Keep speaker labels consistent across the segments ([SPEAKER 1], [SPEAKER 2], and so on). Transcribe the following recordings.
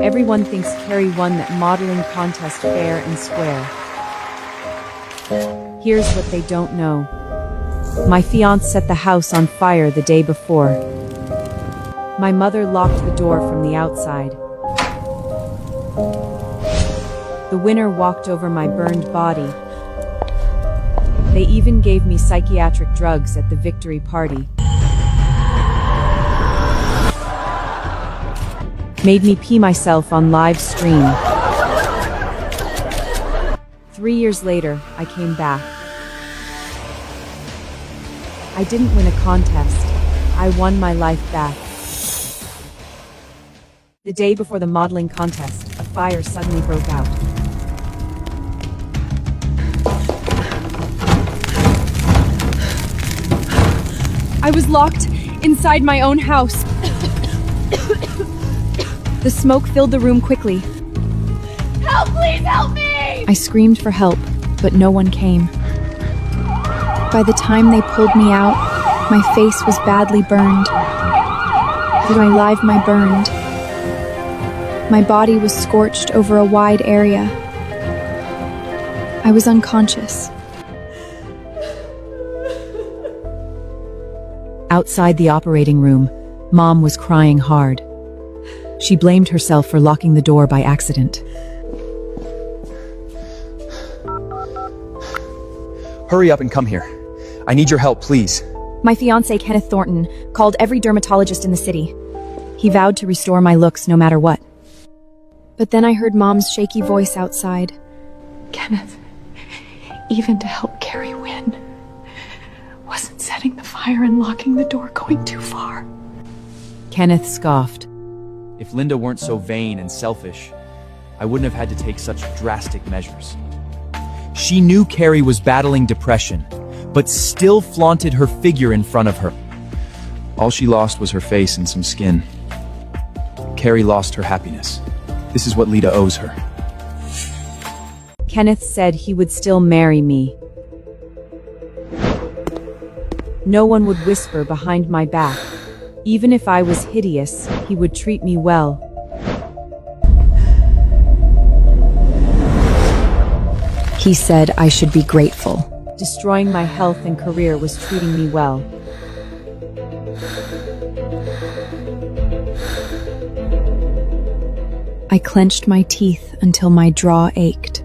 [SPEAKER 1] Everyone thinks Carrie won that modeling contest fair and square. Here's what they don't know. My fiancé set the house on fire the day before. My mother locked the door from the outside. The winner walked over my burned body. They even gave me psychiatric drugs at the victory party. Made me pee myself on live stream. 3 years later, I came back. I didn't win a contest. I won my life back. The day before the modeling contest, a fire suddenly broke out. I was locked inside my own house. The smoke filled the room quickly.
[SPEAKER 2] Help, please help me!
[SPEAKER 1] I screamed for help, but no one came.
[SPEAKER 3] By the time they pulled me out, my face was badly burned. My live burned. My body was scorched over a wide area. I was unconscious.
[SPEAKER 1] Outside the operating room, Mom was crying hard. She blamed herself for locking the door by accident.
[SPEAKER 4] Hurry up and come here. I need your help, please.
[SPEAKER 3] My fiancé, Kenneth Thornton, called every dermatologist in the city. He vowed to restore my looks no matter what. But then I heard Mom's shaky voice outside.
[SPEAKER 2] Kenneth, even to help Carrie win, wasn't setting the fire and locking the door going too far?
[SPEAKER 1] Kenneth scoffed.
[SPEAKER 4] If Linda weren't so vain and selfish, I wouldn't have had to take such drastic measures. She knew Carrie was battling depression, but still flaunted her figure in front of her. All she lost was her face and some skin. Carrie lost her happiness. This is what Lita owes her.
[SPEAKER 1] Kenneth said he would still marry me. No one would whisper behind my back. Even if I was hideous, he would treat me well. He said I should be grateful. Destroying my health and career was treating me well.
[SPEAKER 3] I clenched my teeth until my jaw ached.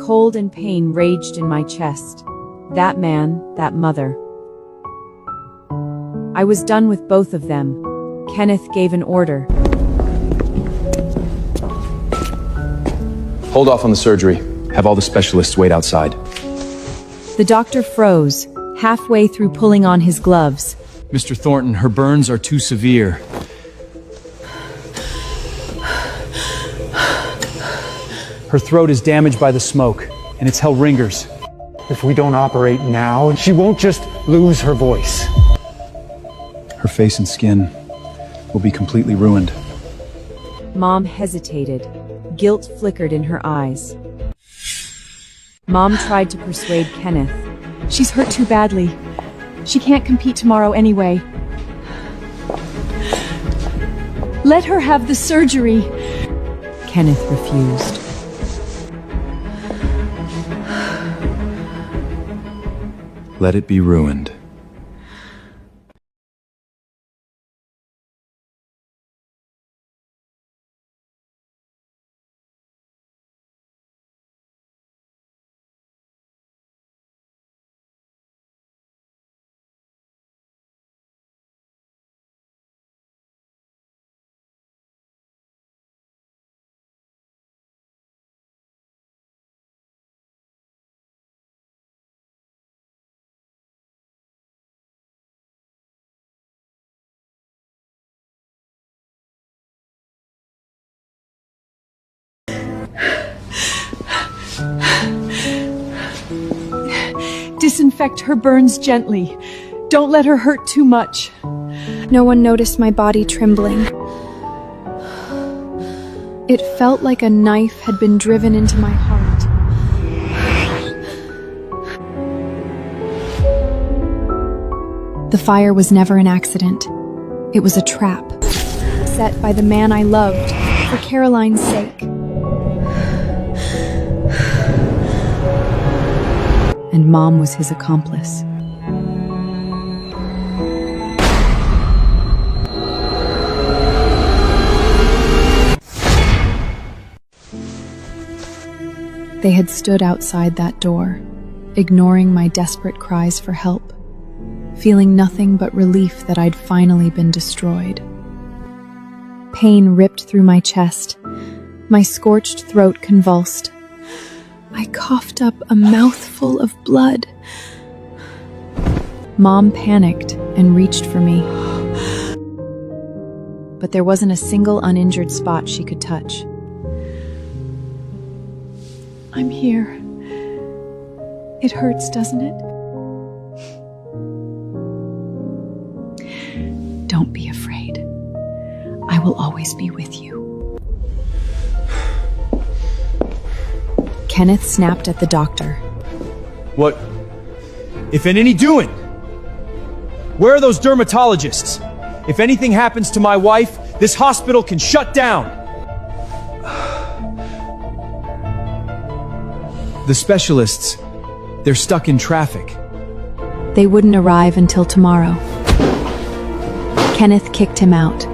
[SPEAKER 1] Cold and pain raged in my chest. That man, that mother. I was done with both of them. Kenneth gave an order.
[SPEAKER 4] Hold off on the surgery. Have all the specialists wait outside.
[SPEAKER 1] The doctor froze, halfway through pulling on his gloves.
[SPEAKER 4] Mr. Thornton, her burns are too severe. Her throat is damaged by the smoke, and it's held ringers.
[SPEAKER 5] If we don't operate now, she won't just lose her voice.
[SPEAKER 4] Her face and skin will be completely ruined.
[SPEAKER 1] Mom hesitated. Guilt flickered in her eyes. Mom tried to persuade Kenneth.
[SPEAKER 3] She's hurt too badly. She can't compete tomorrow anyway. Let her have the surgery.
[SPEAKER 1] Kenneth refused.
[SPEAKER 4] Let it be ruined.
[SPEAKER 3] Disinfect her burns gently. Don't let her hurt too much. No one noticed my body trembling. It felt like a knife had been driven into my heart. The fire was never an accident. It was a trap. upset by the man I loved, for Caroline's sake.
[SPEAKER 1] And Mom was his accomplice.
[SPEAKER 3] They had stood outside that door, ignoring my desperate cries for help, feeling nothing but relief that I'd finally been destroyed. Pain ripped through my chest, my scorched throat convulsed. I coughed up a mouthful of blood. Mom panicked and reached for me.
[SPEAKER 1] But there wasn't a single uninjured spot she could touch.
[SPEAKER 2] I'm here. It hurts, doesn't it? Don't be afraid. I will always be with you.
[SPEAKER 1] Kenneth snapped at the doctor.
[SPEAKER 4] What? If in any doing? Where are those dermatologists? If anything happens to my wife, this hospital can shut down. The specialists, they're stuck in traffic.
[SPEAKER 1] They wouldn't arrive until tomorrow. Kenneth kicked him out.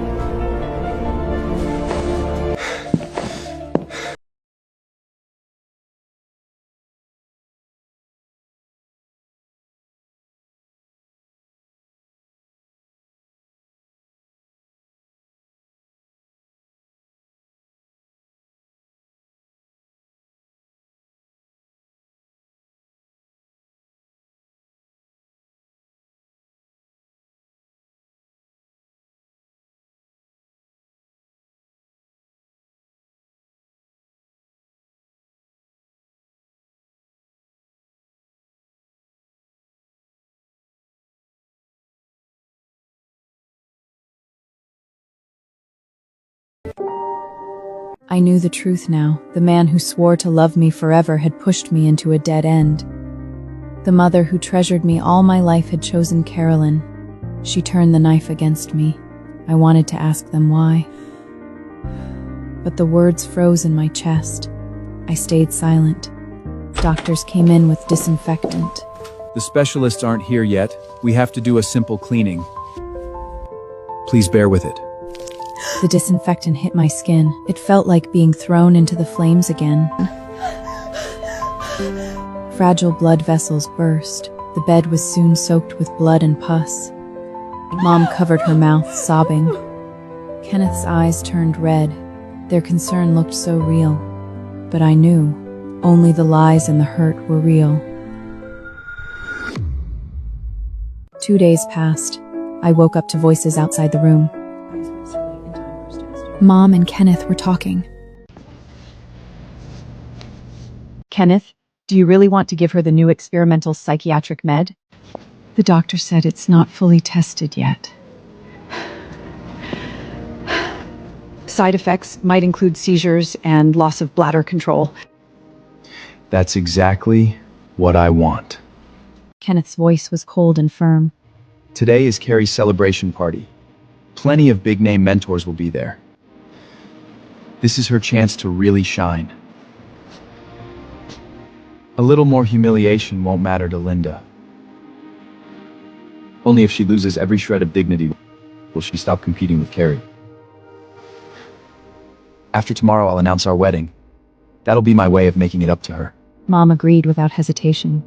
[SPEAKER 1] I knew the truth now. The man who swore to love me forever had pushed me into a dead end. The mother who treasured me all my life had chosen Carolyn. She turned the knife against me. I wanted to ask them why. But the words froze in my chest. I stayed silent. Doctors came in with disinfectant.
[SPEAKER 4] The specialists aren't here yet. We have to do a simple cleaning. Please bear with it.
[SPEAKER 1] The disinfectant hit my skin. It felt like being thrown into the flames again. Fragile blood vessels burst. The bed was soon soaked with blood and pus. Mom covered her mouth, sobbing. Kenneth's eyes turned red. Their concern looked so real. But I knew only the lies and the hurt were real. 2 days passed. I woke up to voices outside the room.
[SPEAKER 3] Mom and Kenneth were talking.
[SPEAKER 1] Kenneth, do you really want to give her the new experimental psychiatric med?
[SPEAKER 2] The doctor said it's not fully tested yet. Side effects might include seizures and loss of bladder control.
[SPEAKER 4] That's exactly what I want.
[SPEAKER 1] Kenneth's voice was cold and firm.
[SPEAKER 4] Today is Carrie's celebration party. Plenty of big-name mentors will be there. This is her chance to really shine. A little more humiliation won't matter to Linda. Only if she loses every shred of dignity will she stop competing with Carrie. After tomorrow, I'll announce our wedding. That'll be my way of making it up to her.
[SPEAKER 1] Mom agreed without hesitation.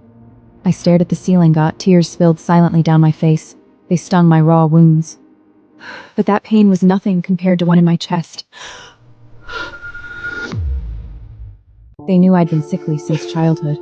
[SPEAKER 1] I stared at the ceiling, tears spilled silently down my face. They stung my raw wounds. But that pain was nothing compared to one in my chest. They knew I'd been sickly since childhood.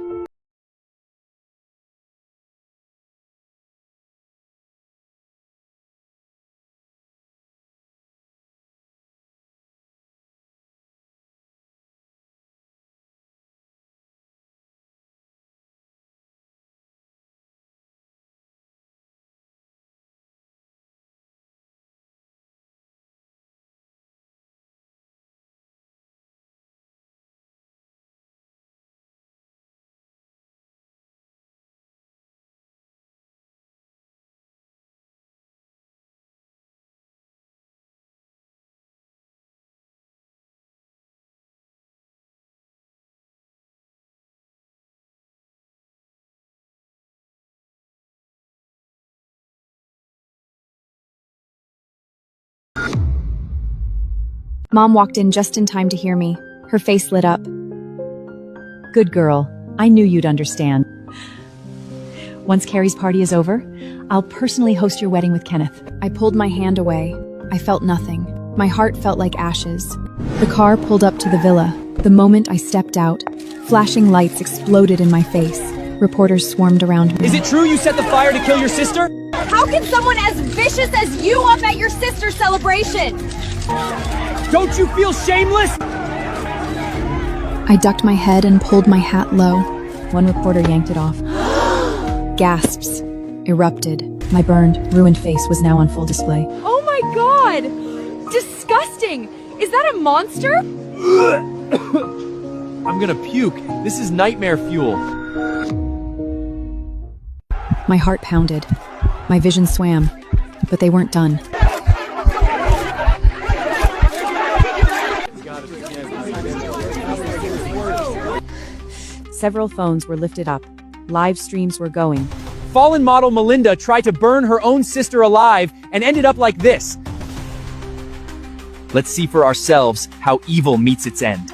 [SPEAKER 3] Mom walked in just in time to hear me. Her face lit up.
[SPEAKER 1] Good girl. I knew you'd understand. Once Carrie's party is over, I'll personally host your wedding with Kenneth.
[SPEAKER 3] I pulled my hand away. I felt nothing. My heart felt like ashes. The car pulled up to the villa. The moment I stepped out, flashing lights exploded in my face. Reporters swarmed around me.
[SPEAKER 4] Is it true you set the fire to kill your sister?
[SPEAKER 6] How can someone as vicious as you up at your sister's celebration?
[SPEAKER 4] Don't you feel shameless?
[SPEAKER 3] I ducked my head and pulled my hat low.
[SPEAKER 1] One reporter yanked it off.
[SPEAKER 3] Gasps erupted.
[SPEAKER 1] My burned, ruined face was now on full display.
[SPEAKER 6] Oh my god! Disgusting! Is that a monster?
[SPEAKER 4] I'm gonna puke. This is nightmare fuel.
[SPEAKER 3] My heart pounded. My vision swam, but they weren't done.
[SPEAKER 1] Several phones were lifted up. Live streams were going.
[SPEAKER 4] Fallen model Melinda tried to burn her own sister alive and ended up like this. Let's see for ourselves how evil meets its end.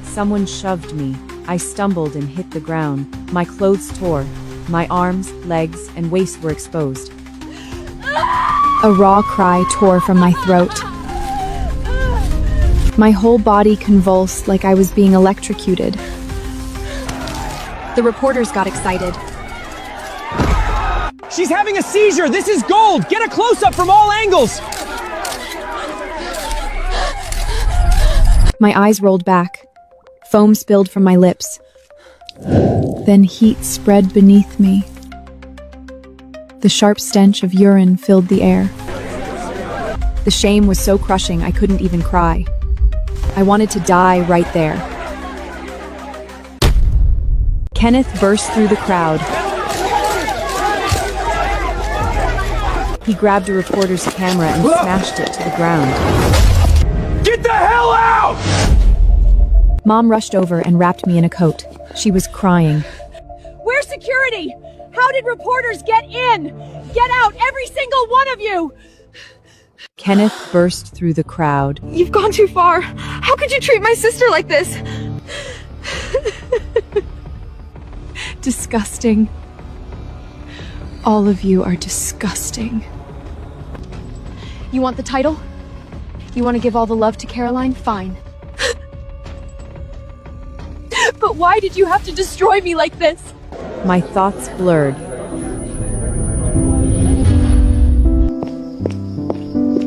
[SPEAKER 1] Someone shoved me. I stumbled and hit the ground. My clothes tore. My arms, legs, and waist were exposed.
[SPEAKER 3] A raw cry tore from my throat. My whole body convulsed like I was being electrocuted. The reporters got excited.
[SPEAKER 4] She's having a seizure! This is gold! Get a close-up from all angles!
[SPEAKER 3] My eyes rolled back. Foam spilled from my lips. Then heat spread beneath me. The sharp stench of urine filled the air. The shame was so crushing I couldn't even cry. I wanted to die right there.
[SPEAKER 1] Kenneth burst through the crowd. He grabbed a reporter's camera and smashed it to the ground.
[SPEAKER 4] Get the hell out!
[SPEAKER 1] Mom rushed over and wrapped me in a coat. She was crying.
[SPEAKER 6] Where's security? How did reporters get in? Get out, every single one of you!
[SPEAKER 1] Kenneth burst through the crowd.
[SPEAKER 6] You've gone too far. How could you treat my sister like this?
[SPEAKER 3] Disgusting. All of you are disgusting.
[SPEAKER 6] You want the title? You want to give all the love to Caroline? Fine. But why did you have to destroy me like this?
[SPEAKER 1] My thoughts blurred.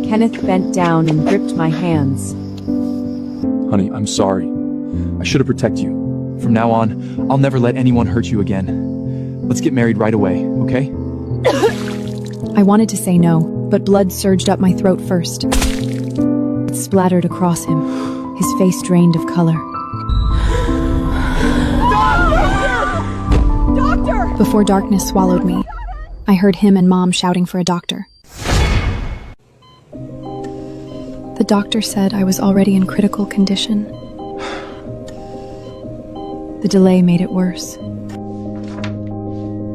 [SPEAKER 1] Kenneth bent down and gripped my hands.
[SPEAKER 4] Honey, I'm sorry. I should have protected you. From now on, I'll never let anyone hurt you again. Let's get married right away, okay?
[SPEAKER 3] I wanted to say no, but blood surged up my throat first. It splattered across him, his face drained of color.
[SPEAKER 6] Doctor!
[SPEAKER 3] Before darkness swallowed me, I heard him and Mom shouting for a doctor. The doctor said I was already in critical condition. The delay made it worse.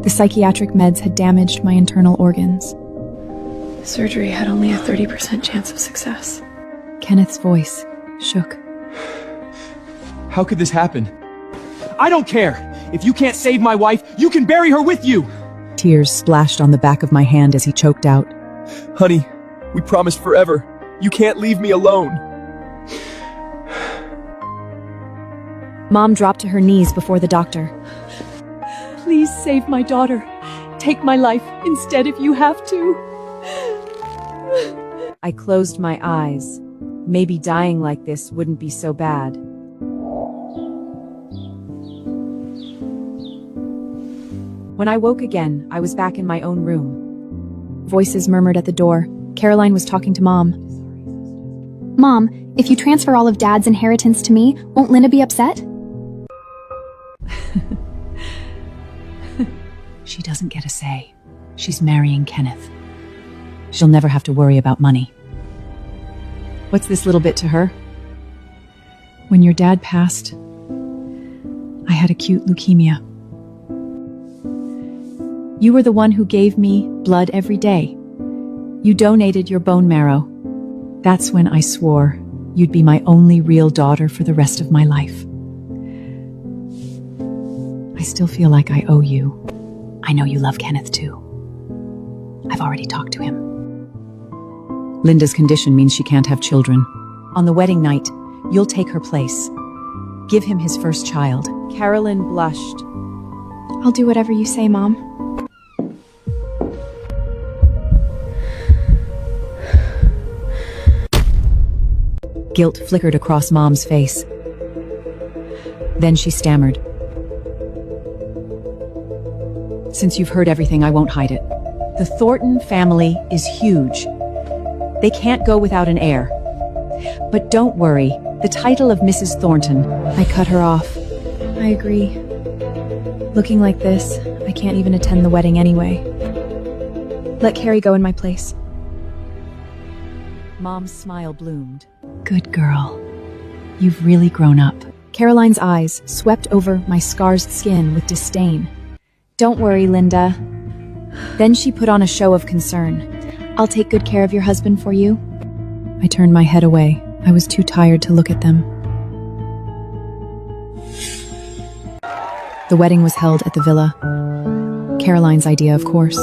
[SPEAKER 3] The psychiatric meds had damaged my internal organs.
[SPEAKER 2] Surgery had only a 30% chance of success.
[SPEAKER 3] Kenneth's voice shook.
[SPEAKER 4] How could this happen? I don't care! If you can't save my wife, you can bury her with you!
[SPEAKER 1] Tears splashed on the back of my hand as he choked out.
[SPEAKER 4] Honey, we promised forever. You can't leave me alone.
[SPEAKER 3] Mom dropped to her knees before the doctor.
[SPEAKER 2] Please save my daughter. Take my life instead if you have to.
[SPEAKER 1] I closed my eyes. Maybe dying like this wouldn't be so bad. When I woke again, I was back in my own room.
[SPEAKER 3] Voices murmured at the door. Caroline was talking to Mom. Mom, if you transfer all of Dad's inheritance to me, won't Lena be upset?
[SPEAKER 1] She doesn't get a say. She's marrying Kenneth. She'll never have to worry about money. What's this little bit to her?
[SPEAKER 3] When your dad passed, I had acute leukemia.
[SPEAKER 1] You were the one who gave me blood every day. You donated your bone marrow. That's when I swore you'd be my only real daughter for the rest of my life. I still feel like I owe you. I know you love Kenneth too. I've already talked to him. Linda's condition means she can't have children. On the wedding night, you'll take her place. Give him his first child. Carolyn blushed.
[SPEAKER 3] I'll do whatever you say, Mom.
[SPEAKER 1] Guilt flickered across Mom's face. Then she stammered. Since you've heard everything, I won't hide it. The Thornton family is huge. They can't go without an heir. But don't worry, the title of Mrs. Thornton.
[SPEAKER 3] I cut her off. I agree. Looking like this, I can't even attend the wedding anyway. Let Carrie go in my place.
[SPEAKER 1] Mom's smile bloomed. Good girl. You've really grown up.
[SPEAKER 3] Caroline's eyes swept over my scarred skin with disdain. Don't worry, Linda. Then she put on a show of concern. I'll take good care of your husband for you. I turned my head away. I was too tired to look at them. The wedding was held at the villa. Caroline's idea, of course.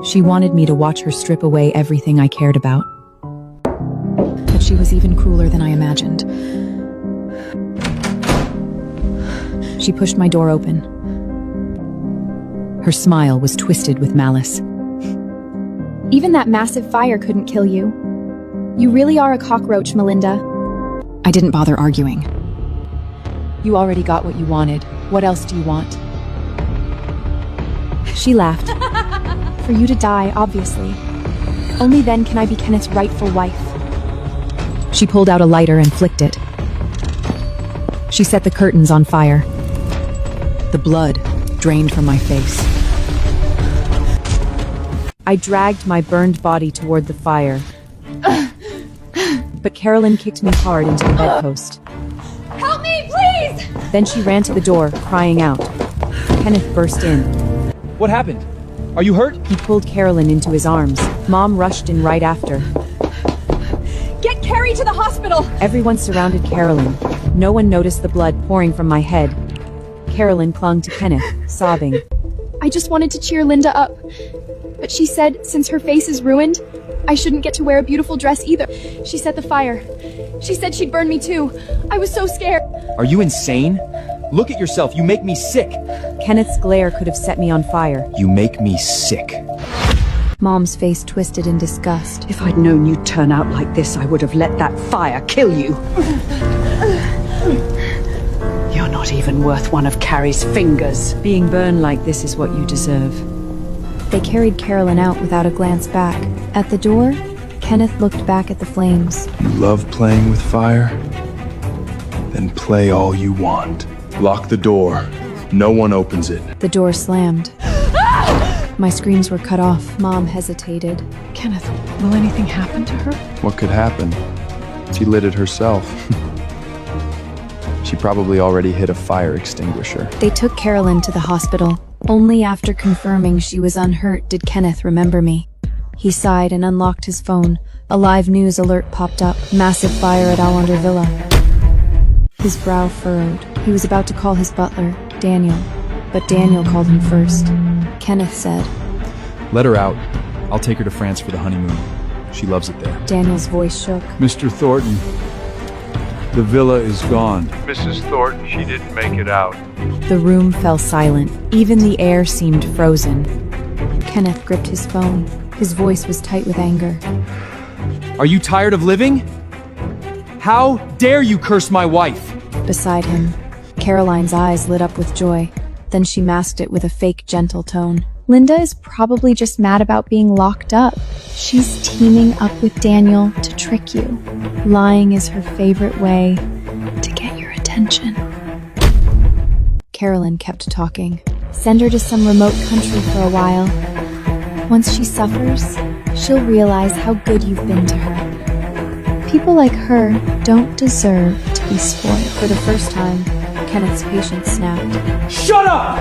[SPEAKER 1] She wanted me to watch her strip away everything I cared about.
[SPEAKER 3] But she was even crueler than I imagined. She pushed my door open.
[SPEAKER 1] Her smile was twisted with malice.
[SPEAKER 3] Even that massive fire couldn't kill you. You really are a cockroach, Melinda.
[SPEAKER 1] I didn't bother arguing. You already got what you wanted. What else do you want?
[SPEAKER 3] She laughed. For you to die, obviously. Only then can I be Kenneth's rightful wife.
[SPEAKER 1] She pulled out a lighter and flicked it. She set the curtains on fire. The blood drained from my face. I dragged my burned body toward the fire. But Carolyn kicked me hard into the bedpost.
[SPEAKER 6] Help me, please!
[SPEAKER 1] Then she ran to the door, crying out. Kenneth burst in.
[SPEAKER 4] What happened? Are you hurt?
[SPEAKER 1] He pulled Carolyn into his arms. Mom rushed in right after.
[SPEAKER 6] Get Carrie to the hospital!
[SPEAKER 1] Everyone surrounded Carolyn. No one noticed the blood pouring from my head. Carolyn clung to Kenneth, sobbing.
[SPEAKER 3] I just wanted to cheer Linda up. But she said since her face is ruined, I shouldn't get to wear a beautiful dress either. She set the fire. She said she'd burn me too. I was so scared.
[SPEAKER 4] Are you insane? Look at yourself, you make me sick.
[SPEAKER 1] Kenneth's glare could have set me on fire.
[SPEAKER 4] You make me sick.
[SPEAKER 3] Mom's face twisted in disgust.
[SPEAKER 7] If I'd known you'd turn out like this, I would have let that fire kill you. You're not even worth one of Carrie's fingers.
[SPEAKER 1] Being burned like this is what you deserve.
[SPEAKER 3] They carried Carolyn out without a glance back. At the door, Kenneth looked back at the flames.
[SPEAKER 8] You love playing with fire? Then play all you want. Lock the door. No one opens it.
[SPEAKER 3] The door slammed. My screams were cut off. Mom hesitated.
[SPEAKER 2] Kenneth, will anything happen to her?
[SPEAKER 8] What could happen? She lit it herself. She probably already hit a fire extinguisher.
[SPEAKER 3] They took Carolyn to the hospital. Only after confirming she was unhurt did Kenneth remember me. He sighed and unlocked his phone. A live news alert popped up. Massive fire at Allender Villa. His brow furrowed. He was about to call his butler, Daniel. But Daniel called him first. Kenneth said,
[SPEAKER 4] Let her out. I'll take her to France for the honeymoon. She loves it there.
[SPEAKER 3] Daniel's voice shook.
[SPEAKER 9] Mr. Thornton, the villa is gone.
[SPEAKER 10] Mrs. Thornton, she didn't make it out.
[SPEAKER 1] The room fell silent. Even the air seemed frozen.
[SPEAKER 3] Kenneth gripped his phone. His voice was tight with anger.
[SPEAKER 4] Are you tired of living? How dare you curse my wife?
[SPEAKER 3] Beside him, Caroline's eyes lit up with joy. Then she masked it with a fake, gentle tone. Linda is probably just mad about being locked up. She's teaming up with Daniel to trick you. Lying is her favorite way to get your attention. Carolyn kept talking. Send her to some remote country for a while. Once she suffers, she'll realize how good you've been to her. People like her don't deserve to be spoiled. For the first time, Kenneth's patience snapped.
[SPEAKER 4] Shut up!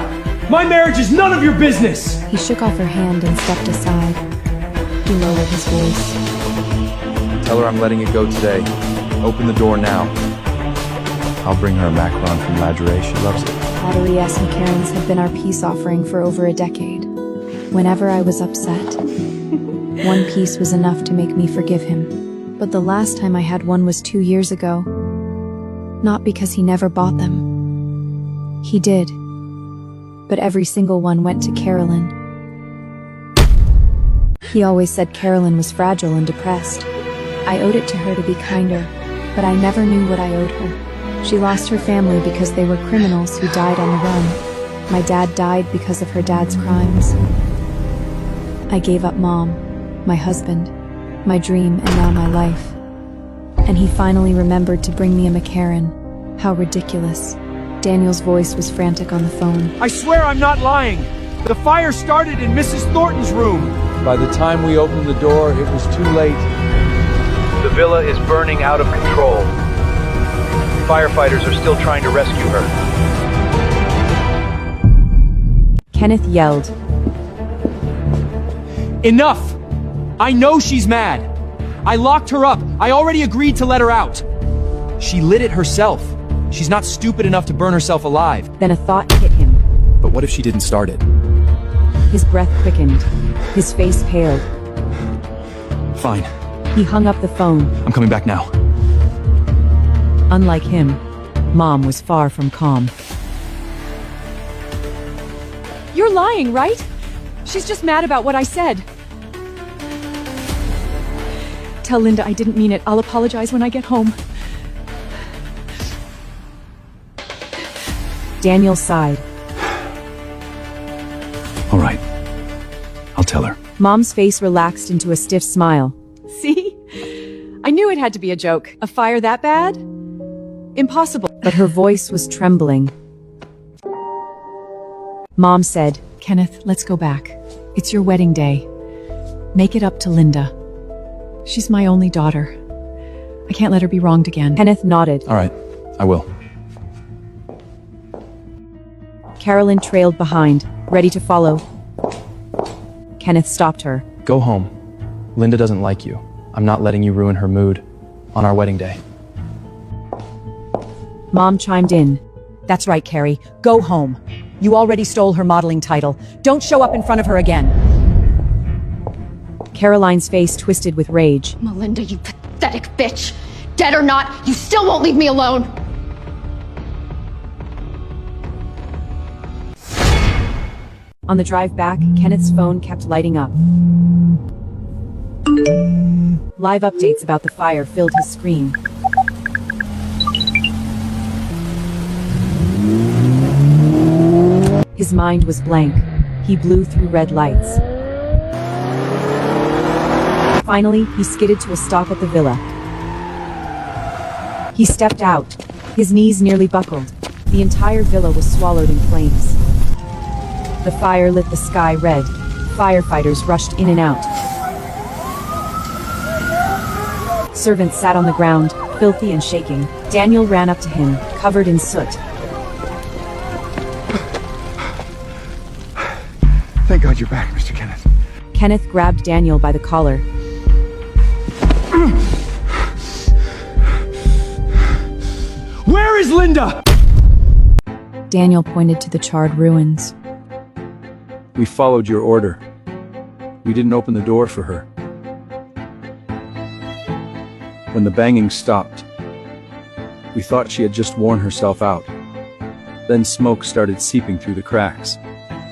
[SPEAKER 4] My marriage is none of your business!
[SPEAKER 3] He shook off her hand and stepped aside. He lowered his voice.
[SPEAKER 8] Tell her I'm letting it go today. Open the door now. I'll bring her a macaron from Ladurée. She loves it.
[SPEAKER 3] Ladurée S. McCarran's had been our peace offering for over a decade. Whenever I was upset, one piece was enough to make me forgive him. But the last time I had one was 2 years ago. Not because he never bought them. He did. But every single one went to Carolyn. He always said Carolyn was fragile and depressed. I owed it to her to be kinder, but I never knew what I owed her. She lost her family because they were criminals who died on the run. My dad died because of her dad's crimes. I gave up Mom, my husband, my dream, and now my life. And he finally remembered to bring me a McCarran. How ridiculous. Daniel's voice was frantic on the phone.
[SPEAKER 4] I swear I'm not lying! The fire started in Mrs. Thornton's room!
[SPEAKER 9] By the time we opened the door, it was too late.
[SPEAKER 10] The villa is burning out of control. Firefighters are still trying to rescue her.
[SPEAKER 1] Kenneth yelled.
[SPEAKER 4] Enough! I know she's mad! I locked her up! I already agreed to let her out! She lit it herself. She's not stupid enough to burn herself alive.
[SPEAKER 1] Then a thought hit him.
[SPEAKER 4] But what if she didn't start it?
[SPEAKER 1] His breath quickened. His face paled.
[SPEAKER 4] Fine.
[SPEAKER 1] He hung up the phone.
[SPEAKER 4] I'm coming back now.
[SPEAKER 1] Unlike him, Mom was far from calm.
[SPEAKER 6] You're lying, right? She's just mad about what I said. Tell Linda I didn't mean it. I'll apologize when I get home.
[SPEAKER 1] Daniel sighed.
[SPEAKER 4] All right. I'll tell her.
[SPEAKER 1] Mom's face relaxed into a stiff smile.
[SPEAKER 6] See? I knew it had to be a joke. A fire that bad? Impossible.
[SPEAKER 1] But her voice was trembling. Mom said,
[SPEAKER 2] Kenneth, let's go back. It's your wedding day. Make it up to Linda. She's my only daughter. I can't let her be wronged again.
[SPEAKER 1] Kenneth nodded.
[SPEAKER 4] All right. I will.
[SPEAKER 1] Carolyn trailed behind, ready to follow. Kenneth stopped her.
[SPEAKER 8] Go home. Linda doesn't like you. I'm not letting you ruin her mood on our wedding day.
[SPEAKER 1] Mom chimed in.
[SPEAKER 7] That's right, Carrie. Go home. You already stole her modeling title. Don't show up in front of her again.
[SPEAKER 1] Caroline's face twisted with rage.
[SPEAKER 11] Melinda, you pathetic bitch! Dead or not, you still won't leave me alone!
[SPEAKER 1] On the drive back, Kenneth's phone kept lighting up. Live updates about the fire filled his screen. His mind was blank. He blew through red lights. Finally, he skidded to a stop at the villa. He stepped out. His knees nearly buckled. The entire villa was swallowed in flames. The fire lit the sky red. Firefighters rushed in and out. Servants sat on the ground, filthy and shaking. Daniel ran up to him, covered in soot.
[SPEAKER 9] Thank God you're back, Mr. Kenneth.
[SPEAKER 1] Kenneth grabbed Daniel by the collar.
[SPEAKER 4] Where is Linda?
[SPEAKER 3] Daniel pointed to the charred ruins.
[SPEAKER 9] We followed your order. We didn't open the door for her. When the banging stopped, we thought she had just worn herself out. Then smoke started seeping through the cracks.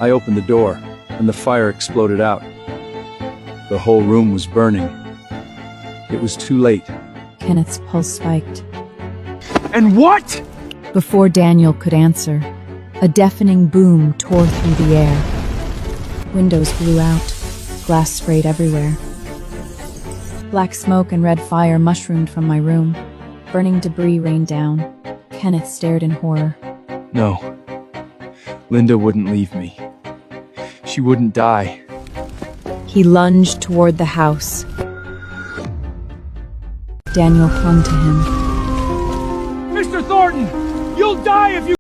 [SPEAKER 9] I opened the door, and the fire exploded out. The whole room was burning. It was too late.
[SPEAKER 3] Kenneth's pulse spiked.
[SPEAKER 4] And what?
[SPEAKER 3] Before Daniel could answer, a deafening boom tore through the air. Windows blew out. Glass sprayed everywhere. Black smoke and red fire mushroomed from my room. Burning debris rained down. Kenneth stared in horror.
[SPEAKER 9] No. Linda wouldn't leave me. She wouldn't die.
[SPEAKER 3] He lunged toward the house. Daniel clung to him.
[SPEAKER 4] Mr. Thornton! You'll die if you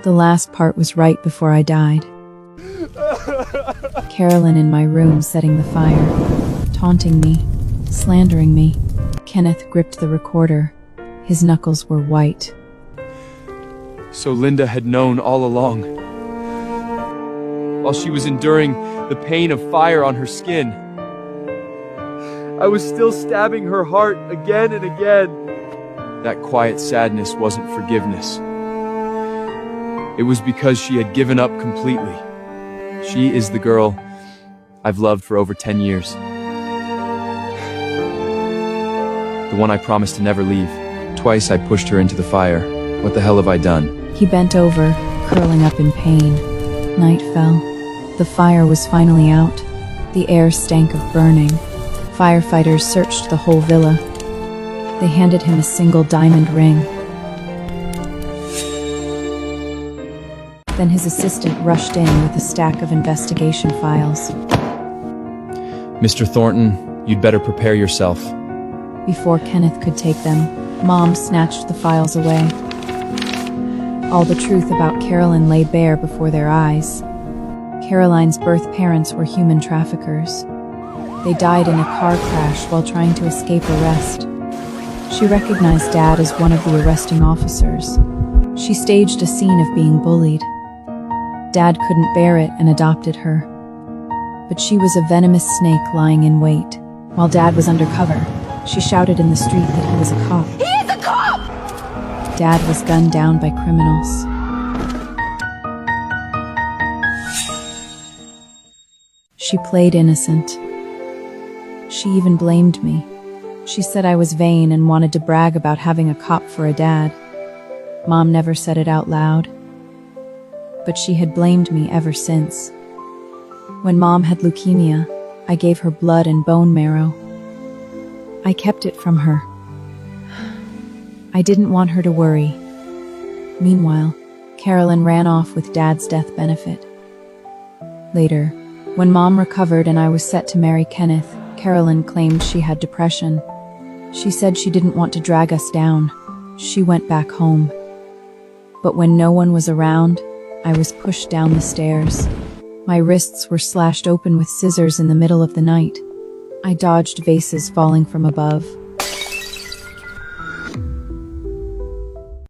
[SPEAKER 1] The last part was right before I died. Carolyn in my room setting the fire, taunting me, slandering me. Kenneth gripped the recorder. His knuckles were white.
[SPEAKER 4] So Linda had known all along. While she was enduring the pain of fire on her skin, I was still stabbing her heart again and again. That quiet sadness wasn't forgiveness. It was because she had given up completely. She is the girl I've loved for over 10 years. The one I promised to never leave. Twice I pushed her into the fire. What the hell have I done?
[SPEAKER 1] He bent over, curling up in pain. Night fell. The fire was finally out. The air stank of burning. Firefighters searched the whole villa. They handed him a single diamond ring. Then his assistant rushed in with a stack of investigation files.
[SPEAKER 4] Mr. Thornton, you'd better prepare yourself.
[SPEAKER 1] Before Kenneth could take them, Mom snatched the files away. All the truth about Carolyn lay bare before their eyes. Caroline's birth parents were human traffickers. They died in a car crash while trying to escape arrest. She recognized Dad as one of the arresting officers. She staged a scene of being bullied. Dad couldn't bear it and adopted her. But she was a venomous snake lying in wait. While Dad was undercover, she shouted in the street that he was a cop.
[SPEAKER 6] He's a cop!
[SPEAKER 1] Dad was gunned down by criminals. She played innocent. She even blamed me. She said I was vain and wanted to brag about having a cop for a dad. Mom never said it out loud. But she had blamed me ever since. When Mom had leukemia, I gave her blood and bone marrow. I kept it from her. I didn't want her to worry. Meanwhile, Carolyn ran off with Dad's death benefit. Later, when Mom recovered and I was set to marry Kenneth, Carolyn claimed she had depression. She said she didn't want to drag us down. She went back home. But when no one was around, I was pushed down the stairs. My wrists were slashed open with scissors in the middle of the night. I dodged vases falling from above.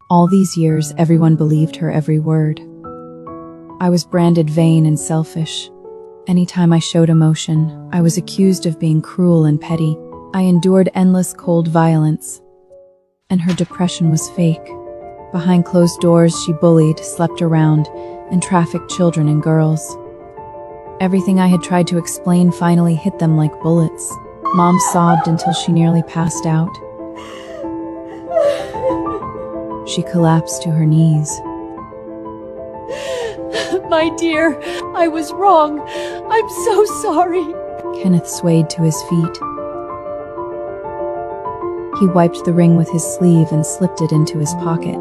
[SPEAKER 1] All these years, everyone believed her every word. I was branded vain and selfish. Anytime I showed emotion, I was accused of being cruel and petty. I endured endless cold violence. And her depression was fake. Behind closed doors, she bullied, slept around, and trafficked children and girls. Everything I had tried to explain finally hit them like bullets. Mom sobbed until she nearly passed out. She collapsed to her knees.
[SPEAKER 6] My dear, I was wrong. I'm so sorry.
[SPEAKER 1] Kenneth swayed to his feet. He wiped the ring with his sleeve and slipped it into his pocket.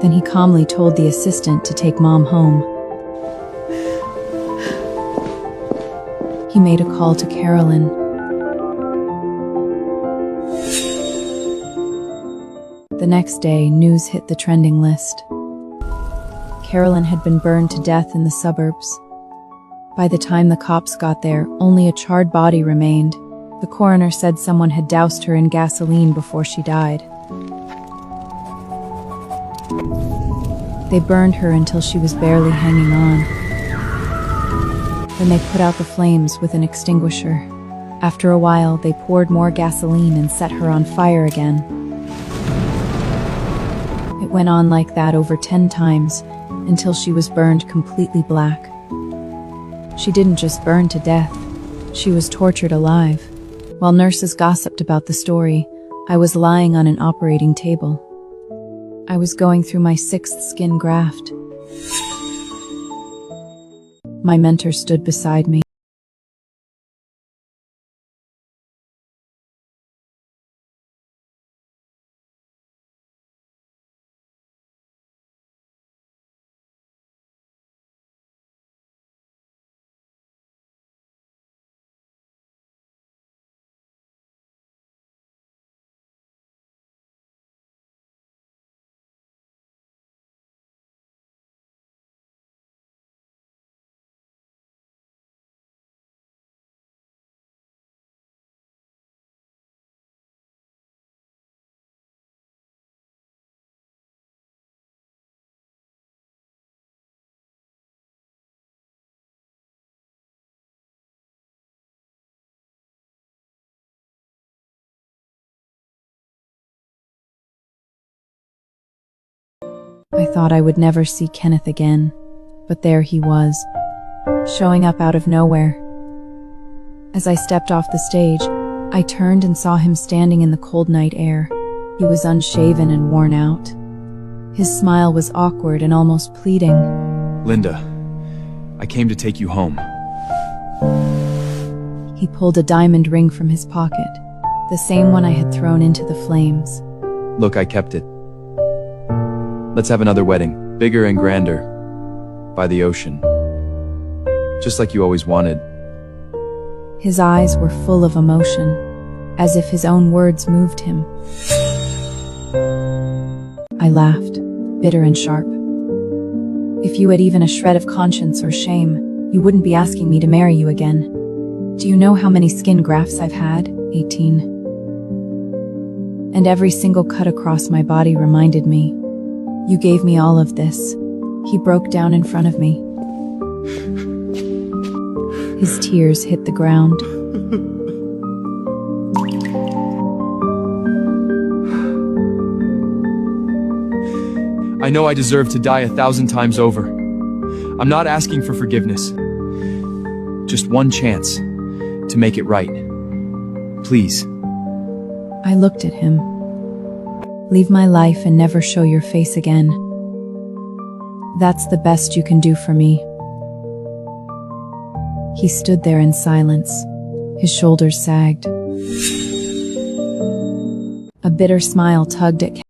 [SPEAKER 1] Then he calmly told the assistant to take Mom home. He made a call to Carolyn. The next day, news hit the trending list. Carolyn had been burned to death in the suburbs. By the time the cops got there, only a charred body remained. The coroner said someone had doused her in gasoline before she died. They burned her until she was barely hanging on. Then they put out the flames with an extinguisher. After a while, they poured more gasoline and set her on fire again. It went on like that over 10 times, until she was burned completely black. She didn't just burn to death, she was tortured alive. While nurses gossiped about the story, I was lying on an operating table. I was going through my 6th skin graft. My mentor stood beside me. I thought I would never see Kenneth again, but there he was, showing up out of nowhere. As I stepped off the stage, I turned and saw him standing in the cold night air. He was unshaven and worn out. His smile was awkward and almost pleading.
[SPEAKER 4] Linda, I came to take you home.
[SPEAKER 1] He pulled a diamond ring from his pocket, the same one I had thrown into the flames.
[SPEAKER 4] Look, I kept it. Let's have another wedding, bigger and grander, by the ocean. Just like you always wanted.
[SPEAKER 1] His eyes were full of emotion, as if his own words moved him. I laughed, bitter and sharp. If you had even a shred of conscience or shame, you wouldn't be asking me to marry you again. Do you know how many skin grafts I've had? 18. And every single cut across my body reminded me, you gave me all of this. He broke down in front of me. His tears hit the ground.
[SPEAKER 4] I know I deserve to die 1,000 times over. I'm not asking for forgiveness. Just one chance to make it right. Please.
[SPEAKER 1] I looked at him. Leave my life and never show your face again. That's the best you can do for me. He stood there in silence. His shoulders sagged. A bitter smile tugged at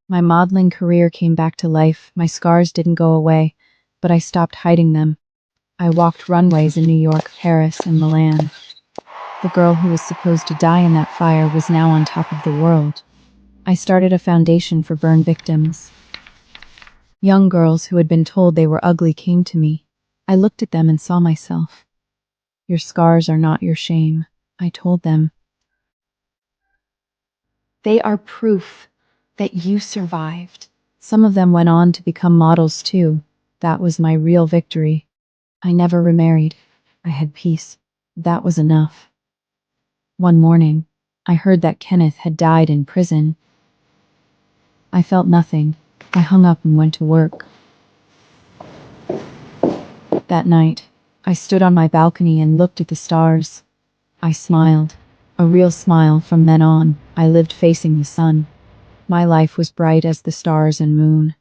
[SPEAKER 1] My modeling career came back to life. My scars didn't go away, but I stopped hiding them. I walked runways in New York, Paris, and Milan. The girl who was supposed to die in that fire was now on top of the world. I started a foundation for burn victims. Young girls who had been told they were ugly came to me. I looked at them and saw myself. Your scars are not your shame, I told them.
[SPEAKER 2] They are proof that you survived.
[SPEAKER 1] Some of them went on to become models too. That was my real victory. I never remarried. I had peace. That was enough. One morning, I heard that Kenneth had died in prison. I felt nothing. I hung up and went to work. That night, I stood on my balcony and looked at the stars. I smiled. A real smile. From then on, I lived facing the sun. My life was bright as the stars and moon.